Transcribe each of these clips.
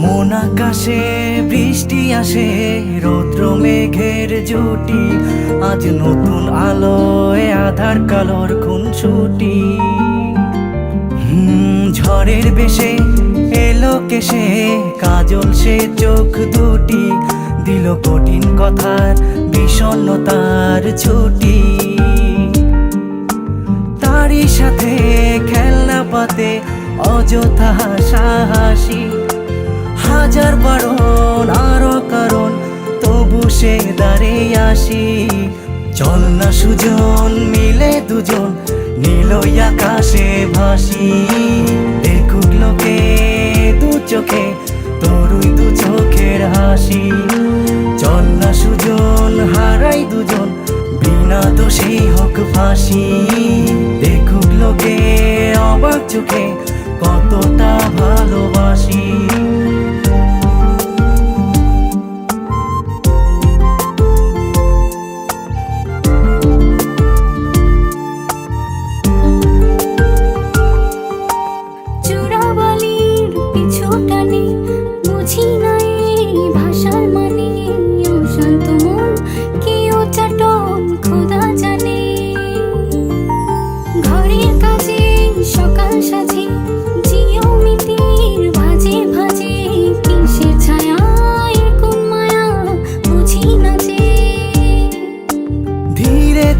মন আকাশে বৃষ্টি আসে, রৌদ্র মেঘের জুটি, আজ নতুন আলোয় আধার কালোর খুনসুটি। ঝড়ের বেশে এলো কেশে, কাজল সে চোখ দুটি, দিল কঠিন কথার বিষণ্ণতার ছুটি। তারই সাথে খেলনা পাতে অযথা হাসাহাসি, হাজার বারণ আরো কারণ তবু সে দাঁড়িয়ে আসি। চল না সুজন মিলে দুজন নীলই আকাশে ভাসি, দেখুক লোকে দু চোখে তোরই দু চোখের হাসি। চল না সুজন হারাই দুজন বিনা দোষেই হোক ফাঁসি, দেখুক লোকে অবাক চোখে কতটা ভালোবাসি।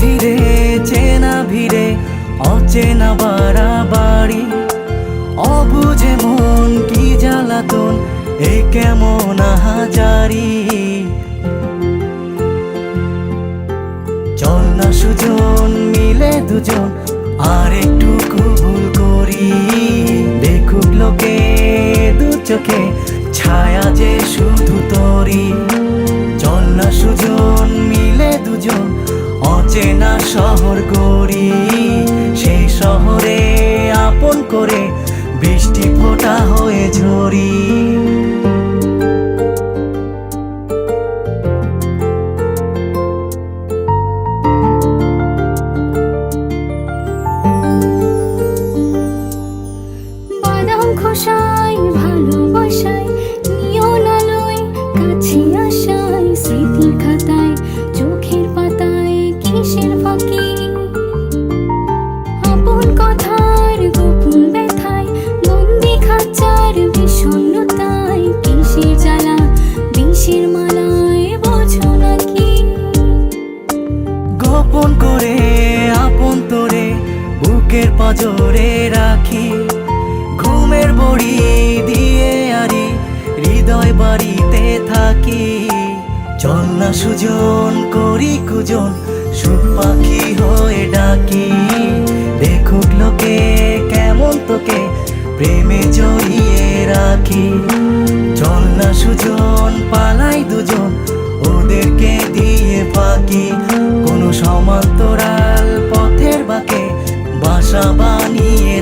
ধীরে চেনা ভিড়ে অচেনা বাড়াবাড়ি, অবুঝে মন কি জ্বালাতন এ কেমন আহাজারি। চল না সুজন মিলে দুজন আর একটু ভুল করি, দেখুক লোকে দু চোখে ছায়া যে শুধু তোরি। চল না সুজন মিলে দুজন অচেনা শহর গড়ি, সেই শহরে আপন করে বৃষ্টি ফোঁটা হয়ে ঝরি। বাদাম খোসায় ভালোবাসায় নিয়ন আলোয় কাছে আসায়, স্মৃতির খাতায় চোখের পাতায় কিসের ফাঁকি। আপন কথার গোপন ব্যথায় বন্দি খাঁচার বিষণ্ণতায়, কিসের জ্বালা বিষের মালায় বোঝো নাকি। গোপন করে আপন তোরে বুকের পাঁজরে রাখি, ঘুমের বড়ি দিয়ে আরি হৃদয় বাড়িতে থাকি। চল না সুজন করি কুজন সুখ পাখি হয়ে ডাকি, দেখুক লোকে কেমন তোকে প্রেমে জড়িয়ে রাখি। চল না সুজন পালাই দুজন ওদেরকে দিয়ে ফাঁকি, কোনো সমান্তরাল পথের বাঁকে বাসা বানিয়ে